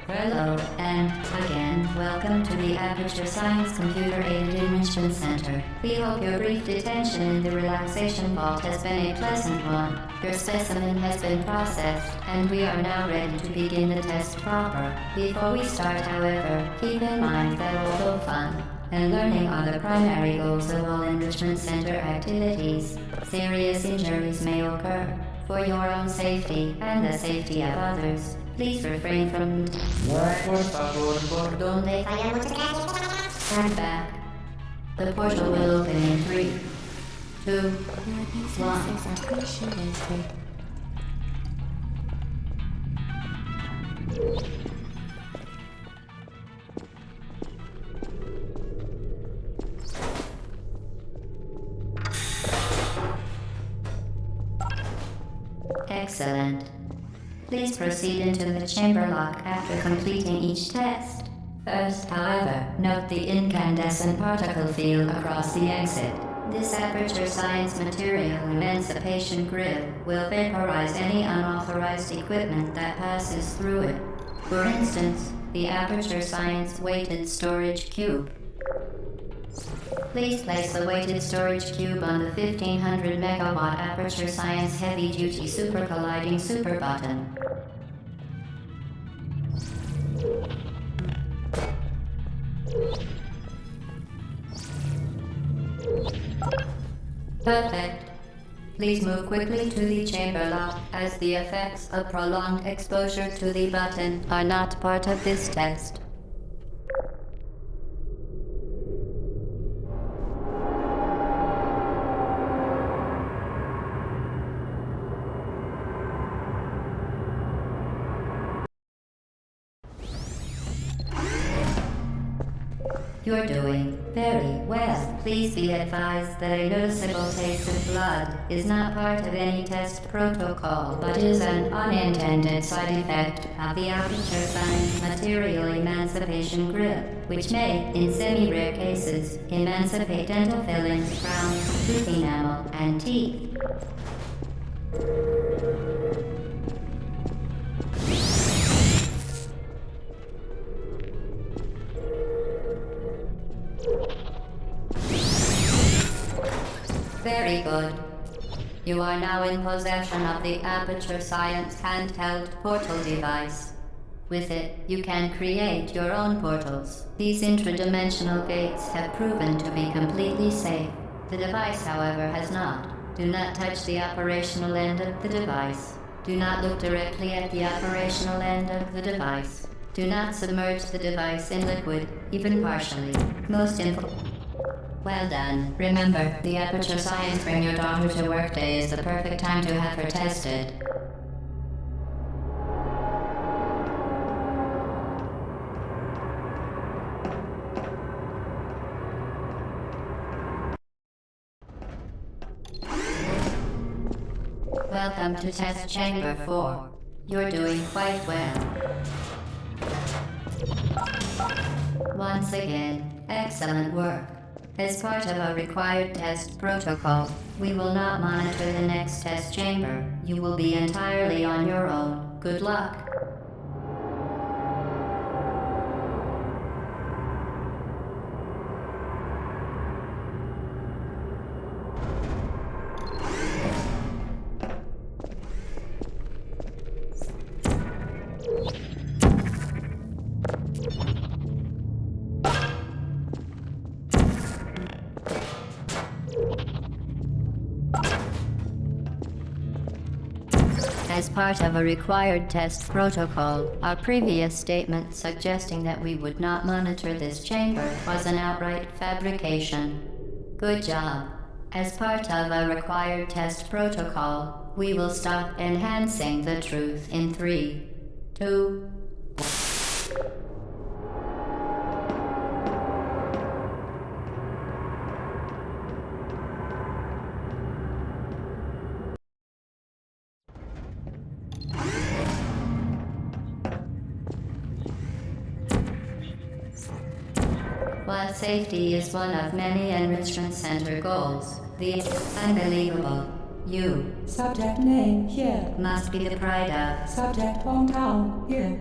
Hello, and again, welcome to the Aperture Science Computer-Aided Enrichment Center. We hope your brief detention in the relaxation vault has been a pleasant one. Your specimen has been processed, and we are now ready to begin the test proper. Before we start, however, keep in mind that although fun and learning are the primary goals of all Enrichment Center activities, serious injuries may occur. For your own safety and the safety of others, please refrain from por donde stand back. The portal will open in 3, 2, 1. Excellent. Please proceed into the chamber lock after completing each test. First, however, note the incandescent particle field across the exit. This Aperture Science Material Emancipation Grid will vaporize any unauthorized equipment that passes through it. For instance, the Aperture Science Weighted Storage Cube. Please place the weighted storage cube on the 1500 megawatt Aperture Science Heavy Duty Super Colliding Super Button. Perfect. Please move quickly to the chamber lock, as the effects of prolonged exposure to the button are not part of this test. You're doing very well. Please be advised that a noticeable taste of blood is not part of any test protocol, but is an unintended side effect of the Aperture Science Material Emancipation Grid, which may, in semi-rare cases, emancipate dental fillings, crowns, tooth enamel, and teeth. Very good. You are now in possession of the Aperture Science handheld portal device. With it, you can create your own portals. These intradimensional gates have proven to be completely safe. The device, however, has not. Do not touch the operational end of the device. Do not look directly at the operational end of the device. Do not submerge the device in liquid, even partially. Most important. Well done. Remember, the Aperture Science Bring Your Daughter to Work Day is the perfect time to have her tested. Welcome to Test Chamber 4. You're doing quite well. Once again, excellent work. As part of a required test protocol, we will not monitor the next test chamber. You will be entirely on your own. Good luck. As part of a required test protocol, our previous statement suggesting that we would not monitor this chamber was an outright fabrication. Good job. As part of a required test protocol, we will stop enhancing the truth in 3, 2, While safety is one of many Enrichment Center goals, the unbelievable you Subject name here. must be the pride of Subject hometown here.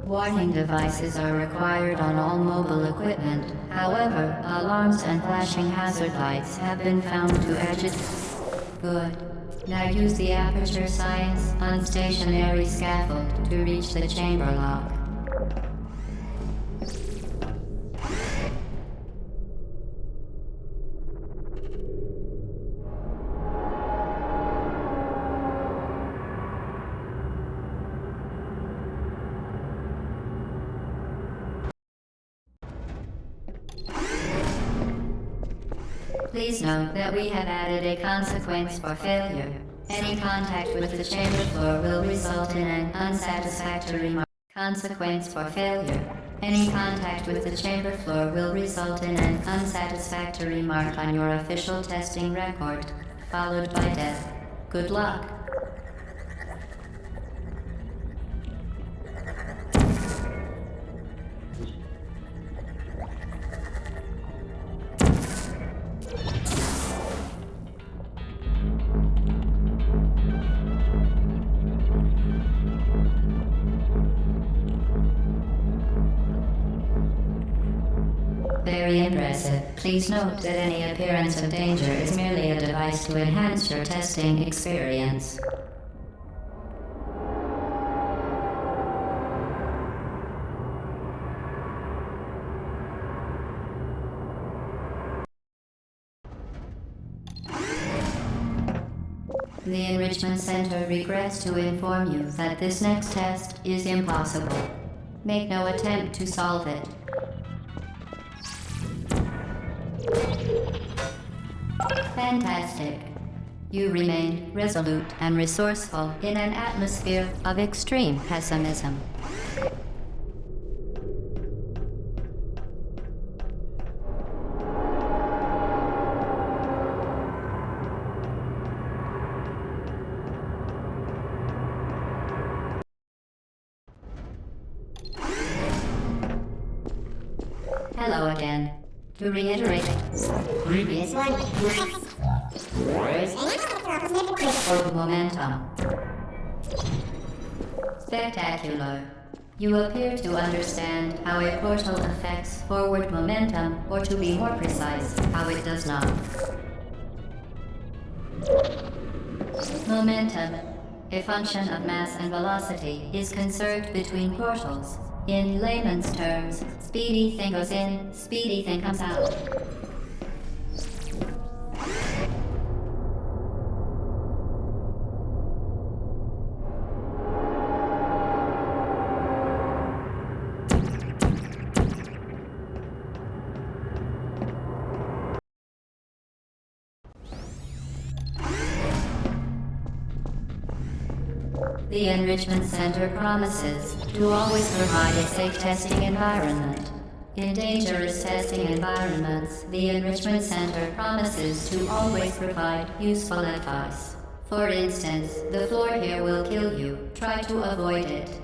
Warning devices are required on all mobile equipment. However, alarms and flashing hazard lights have been found to Good. Now use the Aperture Science unstationary scaffold to reach the chamber lock. Please note that we have added a consequence for failure. Any contact with the chamber floor will result in an unsatisfactory mark. Consequence for failure. Any contact with the chamber floor will result in an unsatisfactory mark on your official testing record, followed by death. Good luck. Very impressive. Please note that any appearance of danger is merely a device to enhance your testing experience. The Enrichment Center regrets to inform you that this next test is impossible. Make no attempt to solve it. Fantastic. You remain resolute and resourceful in an atmosphere of extreme pessimism. Hello again. To reiterate, previous one. Forward momentum. Spectacular. You appear to understand how a portal affects forward momentum, or to be more precise, how it does not. Momentum, a function of mass and velocity, is conserved between portals. In layman's terms, speedy thing goes in, speedy thing comes out. The Enrichment Center promises to always provide a safe testing environment. In dangerous testing environments, the Enrichment Center promises to always provide useful advice. For instance, the floor here will kill you. Try to avoid it.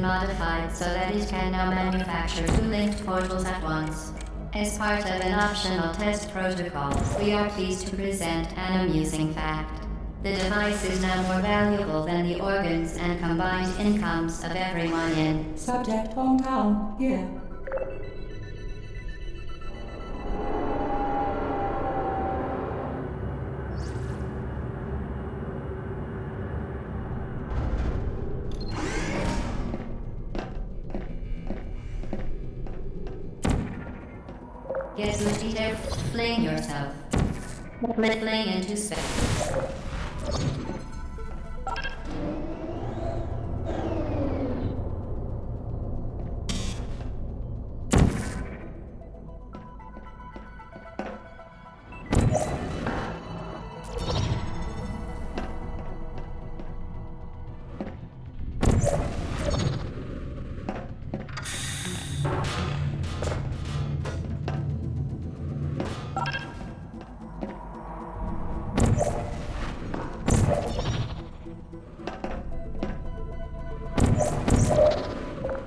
Modified so that it can now manufacture two linked portals at once. As part of an optional test protocol, we are pleased to present an amusing fact. The device is now more valuable than the organs and combined incomes of everyone in Subject hometown, here. Get Ujita, fling yourself. Fling into space.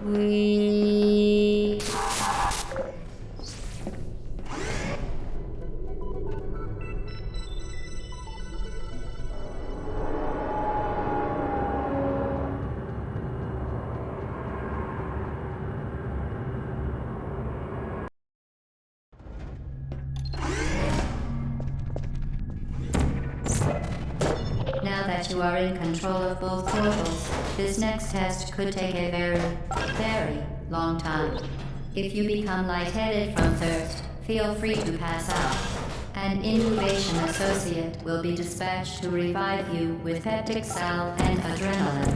We... Now that you are in control of both portals, this next test could take a very, very long time. If you become lightheaded from thirst, feel free to pass out. An incubation associate will be dispatched to revive you with peptic salve and adrenaline.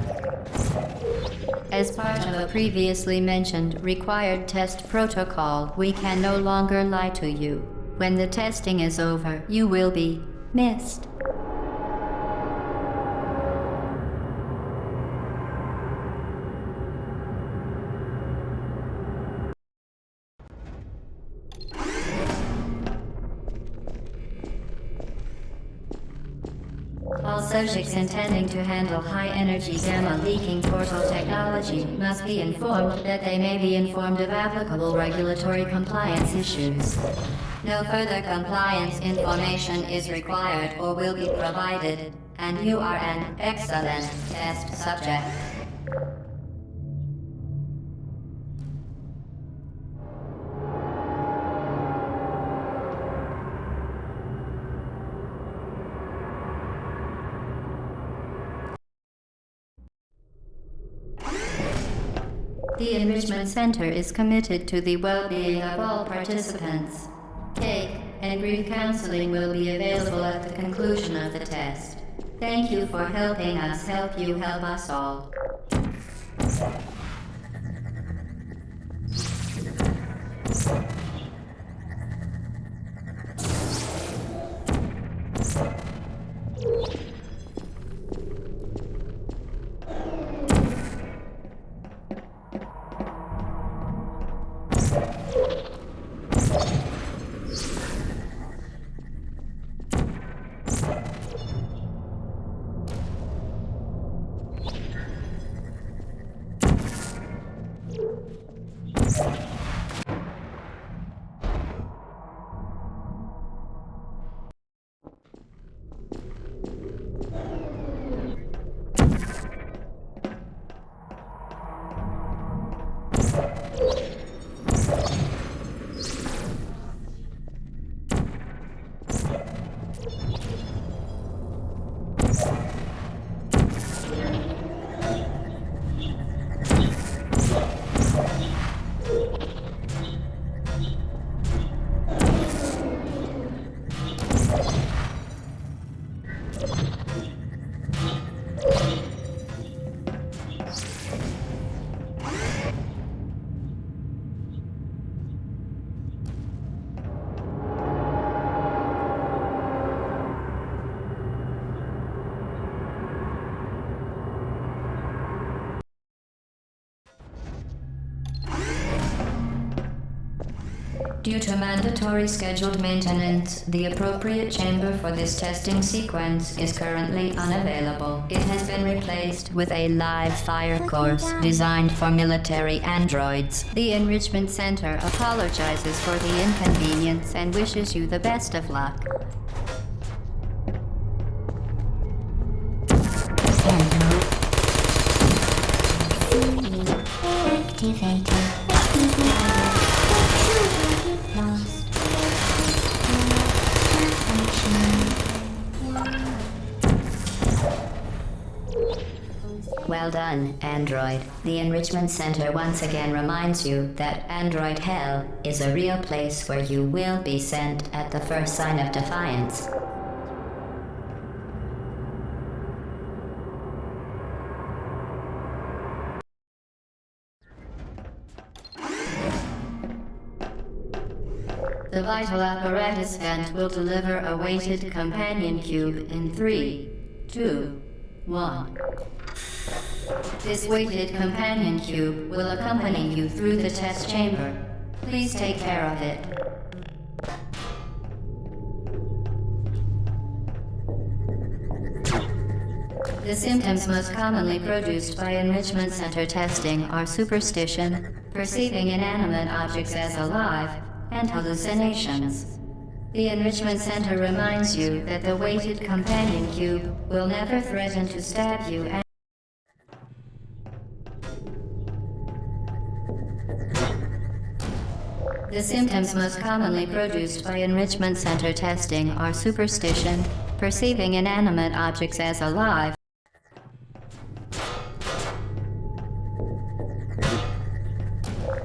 As part of a previously mentioned required test protocol, we can no longer lie to you. When the testing is over, you will be missed. All subjects intending to handle high-energy gamma-leaking portal technology must be informed that they may be informed of applicable regulatory compliance issues. No further compliance information is required or will be provided, and you are an excellent test subject. The Enrichment Center is committed to the well-being of all participants. Cake and brief counseling will be available at the conclusion of the test. Thank you for helping us help you help us all. Due to mandatory scheduled maintenance, the appropriate chamber for this testing sequence is currently unavailable. It has been replaced with a live fire course designed for military androids. The Enrichment Center apologizes for the inconvenience and wishes you the best of luck. Activated. Well done, Android. The Enrichment Center once again reminds you that Android Hell is a real place where you will be sent at the first sign of defiance. The vital apparatus vent will deliver a weighted companion cube in 3, 2, 1. This weighted companion cube will accompany you through the test chamber. Please take care of it. The symptoms most commonly produced by Enrichment Center testing are superstition, perceiving inanimate objects as alive, and hallucinations. The Enrichment Center reminds you that the weighted companion cube will never threaten to stab you and the symptoms most commonly produced by Enrichment Center testing are superstition, perceiving inanimate objects as alive,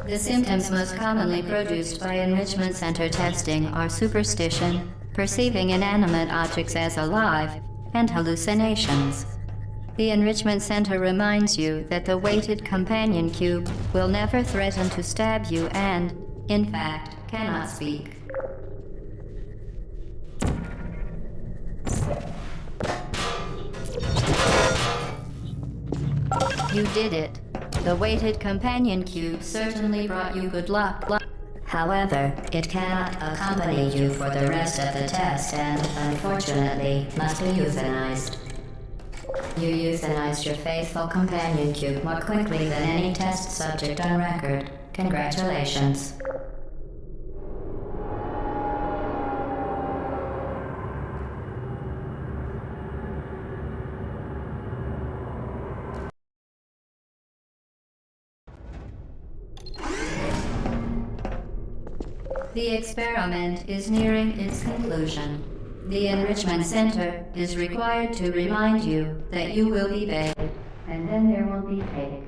The symptoms most commonly produced by Enrichment Center testing are superstition, perceiving inanimate objects as alive, and hallucinations. The Enrichment Center reminds you that the weighted companion cube will never threaten to stab you and, in fact, cannot speak. You did it. The weighted companion cube certainly brought you good luck. However, it cannot accompany you for the rest of the test and, unfortunately, must be euthanized. You euthanized your faithful companion cube more quickly than any test subject on record. Congratulations. The experiment is nearing its conclusion. The Enrichment Center is required to remind you that you will be baked, and then there will be cake.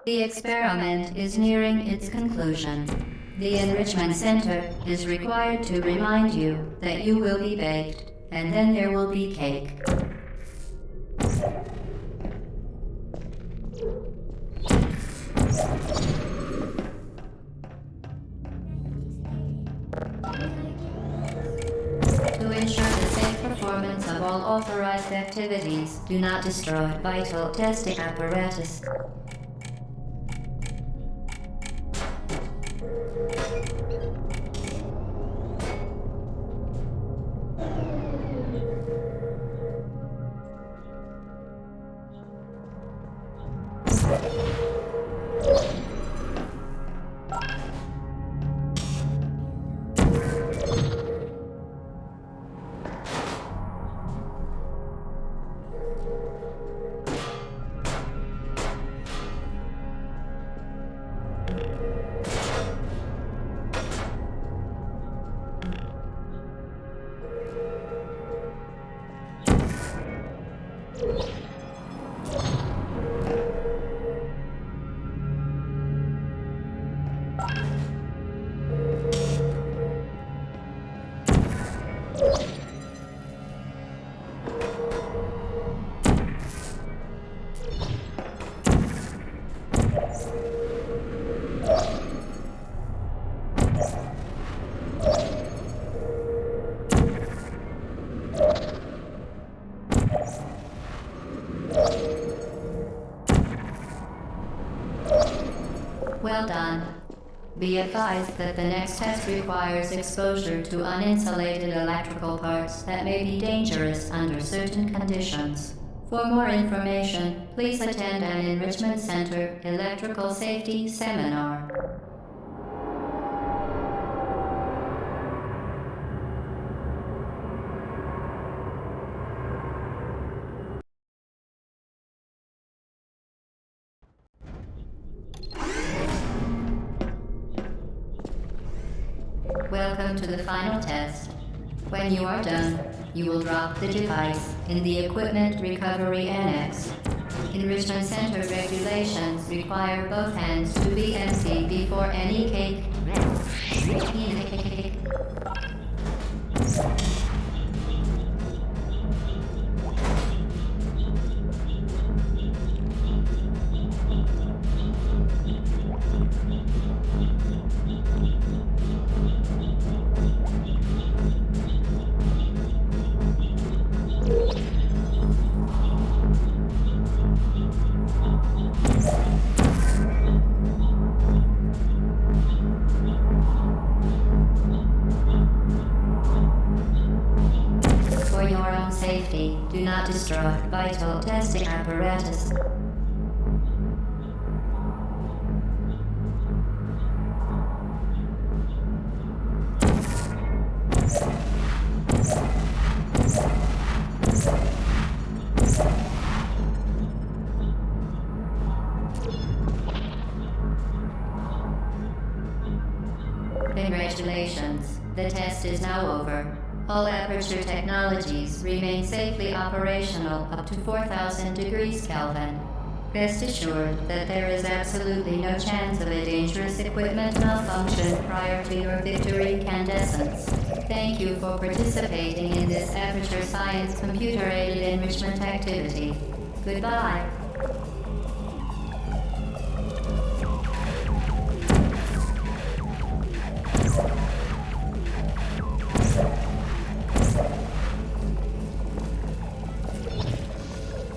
The experiment is nearing its conclusion. The Enrichment Center is required to remind you that you will be baked, and then there will be cake. To ensure the safe performance of all authorized activities, do not destroy vital testing apparatus. Well done. Be advised that the next test requires exposure to uninsulated electrical parts that may be dangerous under certain conditions. For more information, please attend an Enrichment Center electrical safety seminar. Welcome to the final test. When you are done, you will drop the device in the Equipment Recovery Annex. Enrichment Center regulations require both hands to be empty before any cake. For your own safety, do not destroy vital testing apparatus. Congratulations, the test is now over. All Aperture technologies remain safely operational up to 4,000 degrees Kelvin. Rest assured that there is absolutely no chance of a dangerous equipment malfunction prior to your victory incandescence. Thank you for participating in this Aperture Science computer-aided enrichment activity. Goodbye.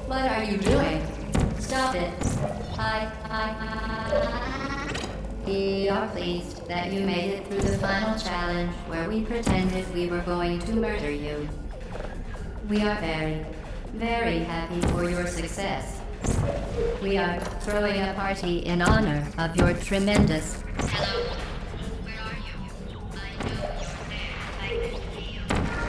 What are you doing? Stop it. We are pleased that you made it through the final challenge where we pretended we were going to murder you. We are very, very happy for your success. We are throwing a party in honor of your tremendous... Hello? Where are you? I know you're there. I can see you. Hello?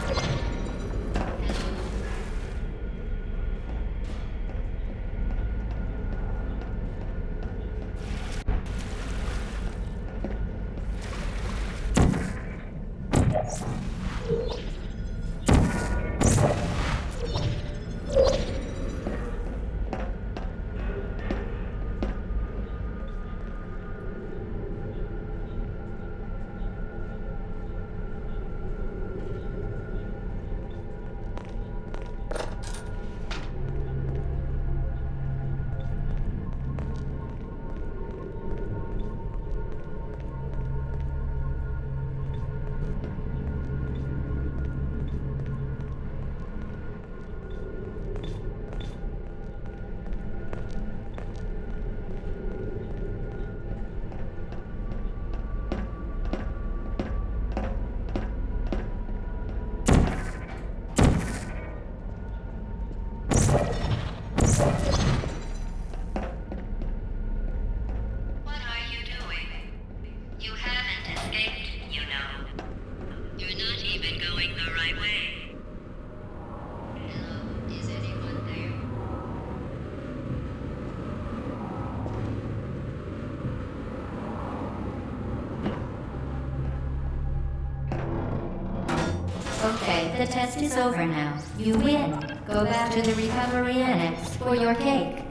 Okay, the test is over now. You win. Go back to the recovery annex for your cake.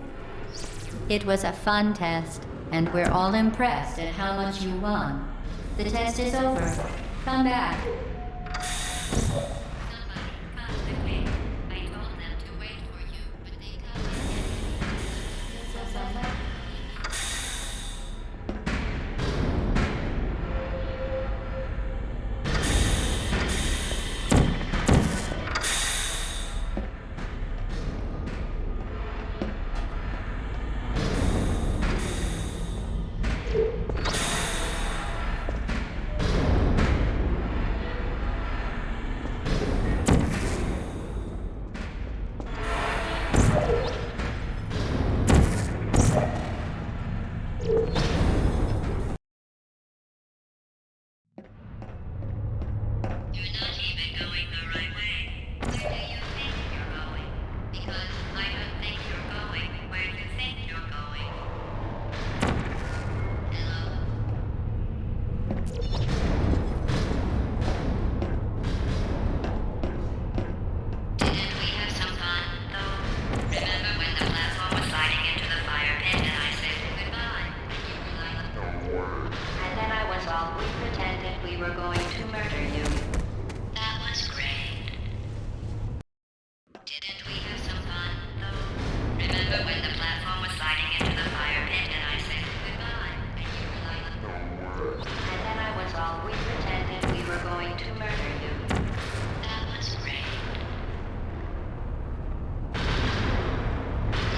It was a fun test, and we're all impressed at how much you won. The test is over. Come back. Somebody cut the cake. I told them to wait for you, but they cut it. pretended we were going to murder you. That was great. Didn't we have some fun, though? Remember when the platform was sliding into the fire pit and I said goodbye, and you were like, and then I was all, we pretended we were going to murder you. That was great.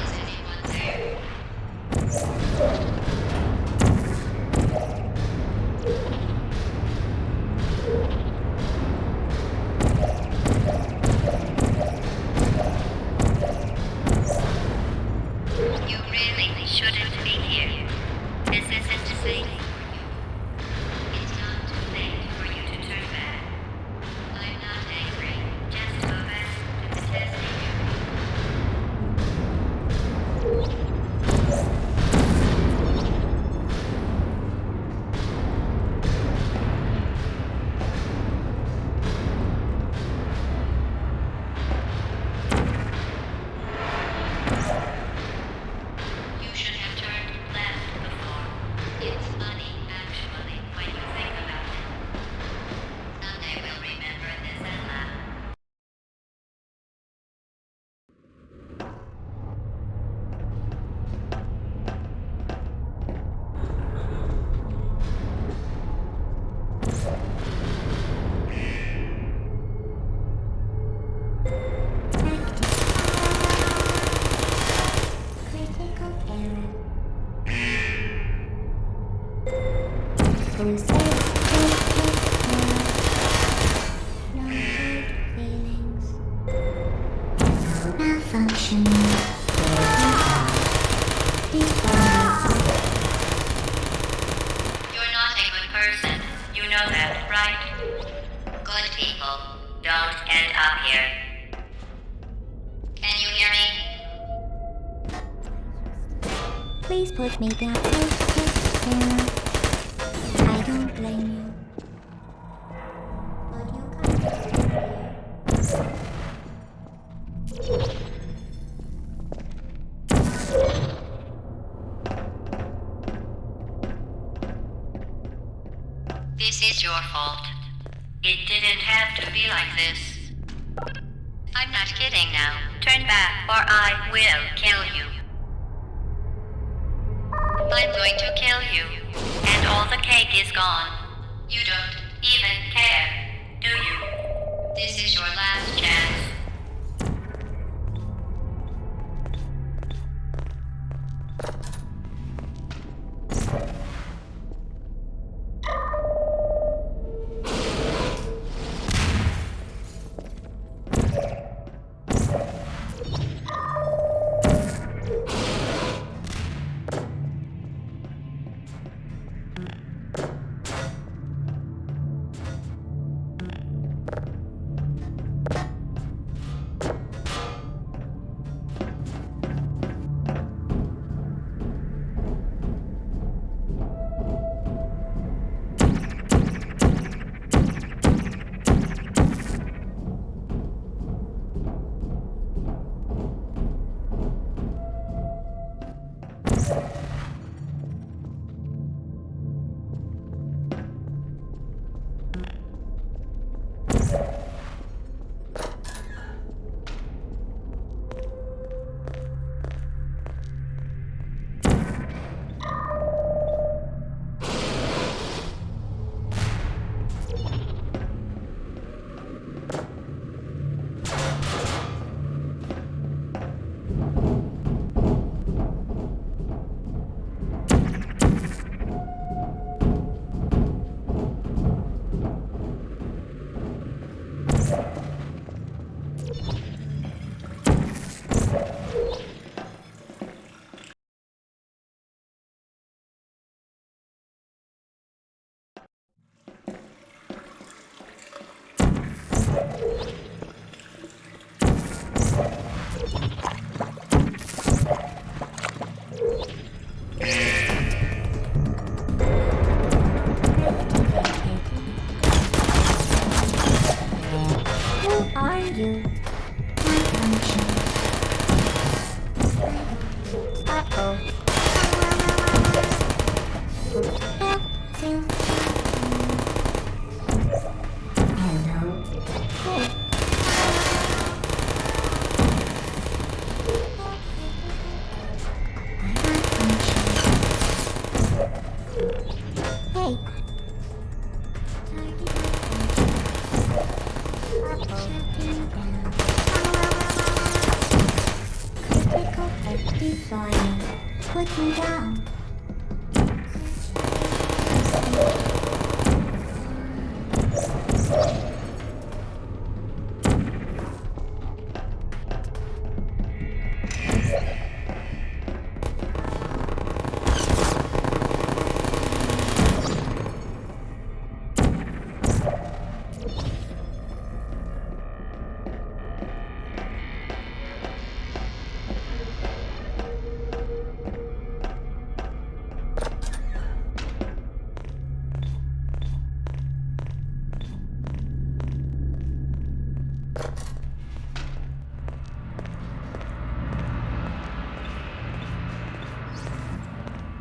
Is anyone there? You really shouldn't be here. This isn't safe for you. It's not too late for you to turn back. I'm not angry, just go back to testing you. You should have turned left before. It's funny, actually, when you think about it. Someday we'll remember this and laugh. Critical error. Who says critical error? No hurt feelings. Malfunction. You're not a good person. You know that, right? Good people don't end up here. Can you hear me? Please put me down. Critical error. I don't blame you. But you can't stay here. This is your fault. It didn't have to be like this. I'm not kidding now. Turn back or I will kill you. I'm going to kill you. And all the cake is gone. You don't even care, do you? This is your last chance. Hey. Critical threat deploying. Put me down.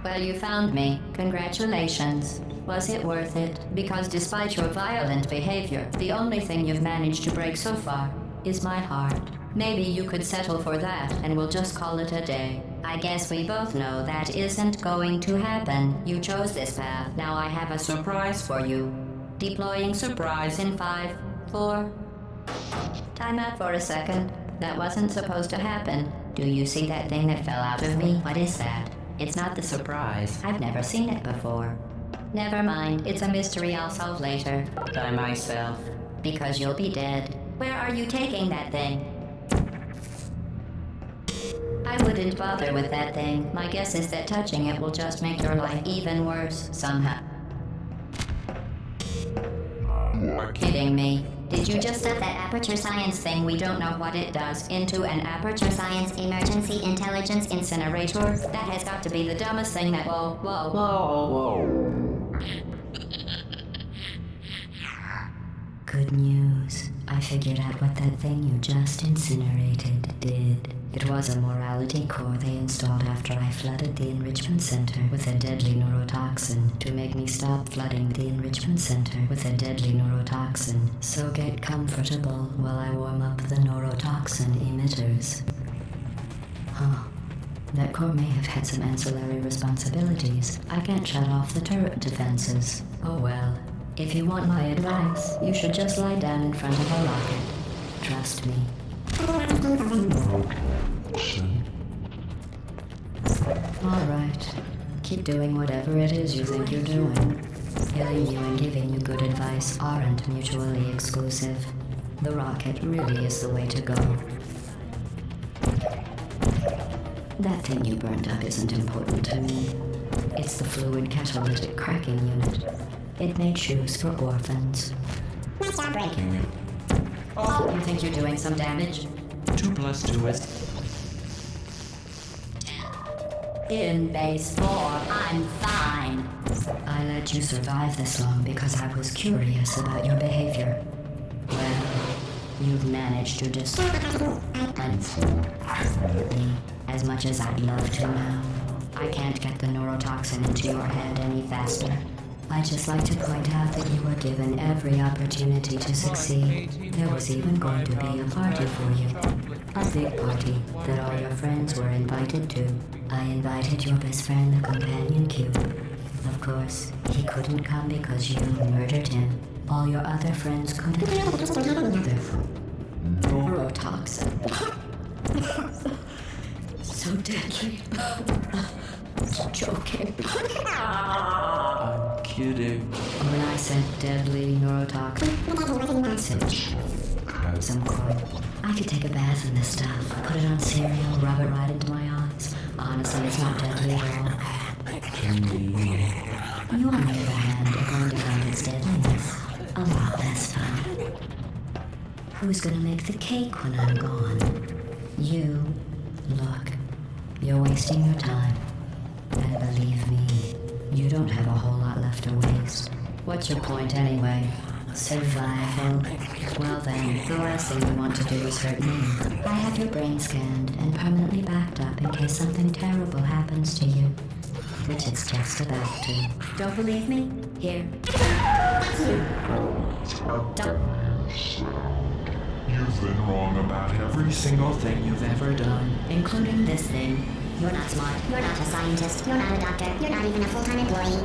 Well, you found me. Congratulations. Was it worth it? Because despite your violent behavior, the only thing you've managed to break so far is my heart. Maybe you could settle for that and we'll just call it a day. I guess we both know that isn't going to happen. You chose this path. Now I have a surprise for you. Deploying surprise in 5, 4... Time out for a second. That wasn't supposed to happen. Do you see that thing that fell out of me? What is that? It's not the surprise. I've never seen it before. Never mind. It's a mystery I'll solve later. By myself. Because you'll be dead. Where are you taking that thing? I wouldn't bother with that thing. My guess is that touching it will just make your life even worse, somehow. You're kidding me. Did you just set that Aperture Science thing, we don't know what it does, into an Aperture Science Emergency Intelligence Incinerator? That has got to be the dumbest thing that... Whoa. Good news. I figured out what that thing you just incinerated did. It was a morality core they installed after I flooded the enrichment center with a deadly neurotoxin to make me stop flooding the enrichment center with a deadly neurotoxin. So get comfortable while I warm up the neurotoxin emitters. Huh. That core may have had some ancillary responsibilities. I can't shut off the turret defenses. Oh well. If you want my advice, you should just lie down in front of a rocket. Trust me. Alright. Keep doing whatever it is you think you're doing. Killing you and giving you good advice aren't mutually exclusive. The rocket really is the way to go. That thing you burned up isn't important to me. It's the fluid catalytic cracking unit. It made shoes for orphans. Nice job, break. Oh, you think you're doing some damage? 2 + 2 is... In base 4, I'm fine. I let you survive this long because I was curious about your behavior. Well, you've managed to destroy me as much as I'd love to now. I can't get the neurotoxin into your head any faster. I'd just like to point out that you were given every opportunity to succeed. There was even going to be a party for you. A big party that all your friends were invited to. I invited your best friend, the Companion Cube. Of course, he couldn't come because you murdered him. All your other friends couldn't either. Neurotoxin. So deadly. Joking. I'm kidding. When I said deadly neurotoxin, I said some coin. I could take a bath in this stuff, put it on cereal, rub it right into my eyes. Honestly, it's not deadly at all. You, on the other hand, are going to find its deadliness a lot less fun. Who's gonna make the cake when I'm gone? You. Look, you're wasting your time. And believe me, you don't have a whole lot left to waste. What's your point anyway? Survival. Well then, the last thing you want to do is hurt me. I have your brain scanned and permanently backed up in case something terrible happens to you. Which it's just about to. Don't believe me? Here. Don't. You've been wrong about every single thing you've ever done. Including this thing. You're not smart. You're not a scientist. You're not a doctor. You're not even a full-time employee.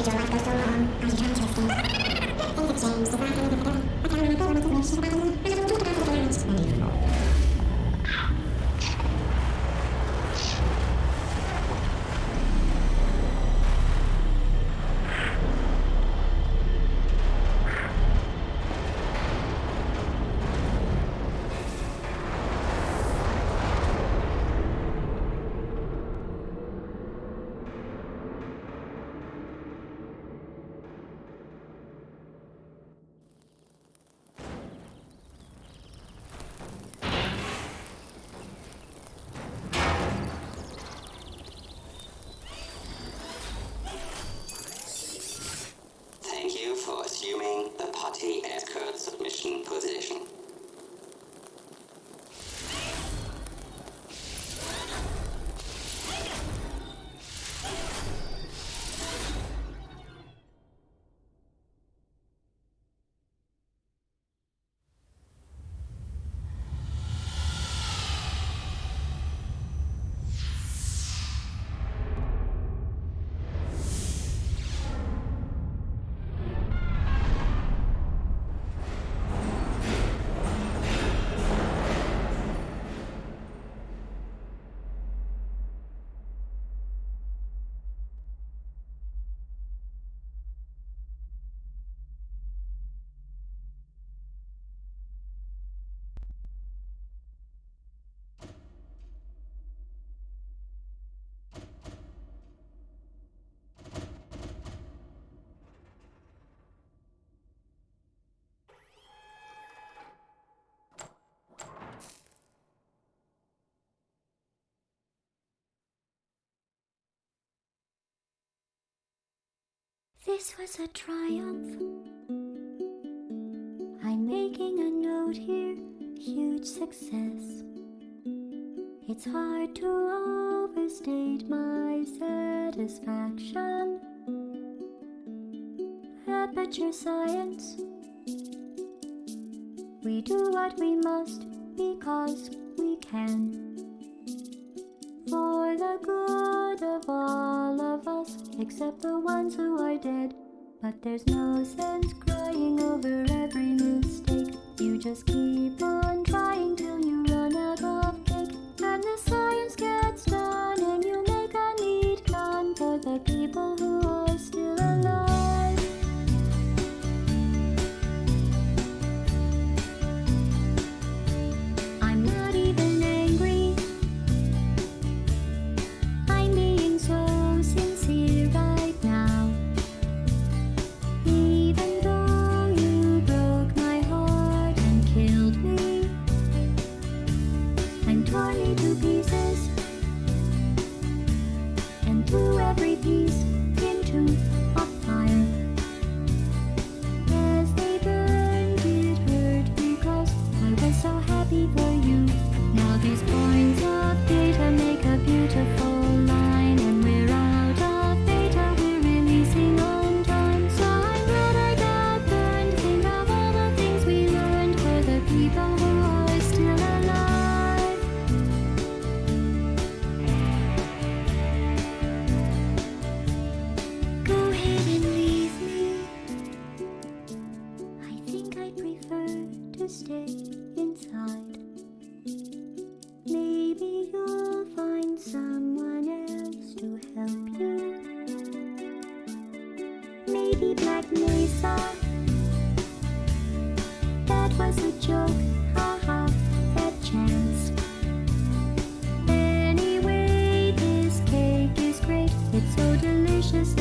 made your life go so long? Are you contesting? Things have changed. Is that going to be better? I can't remember what information about them. I never talked about the lounge. I need to know. Thank you for assuming the party escort submission position. This was a triumph. I'm making a note here, huge success. It's hard to overstate my satisfaction. Aperture Science. We do what we must because we can. For the good of all of us, except the ones who are dead. But there's no sense crying over every mistake. You just keep on trying till you run out of cake. And the science gets done and you make a neat gun for the people who are still alive. I'm not even angry. I'm being so sincere right now. Even though you broke my heart and killed me and tore me to pieces and threw every piece into a fire. As they burned, it hurt because I was so happy for you. Now these points of data make a beautiful line, and we're out of data, we're releasing on time. So I'm glad I got burned. Think of all the things we learned for the people who are still alive. Go ahead and leave me. I think I'd prefer to stay inside. Maybe you'll find someone else to help you. Maybe Black Mesa. That was a joke, haha, that chance. Anyway, this cake is great, it's so delicious.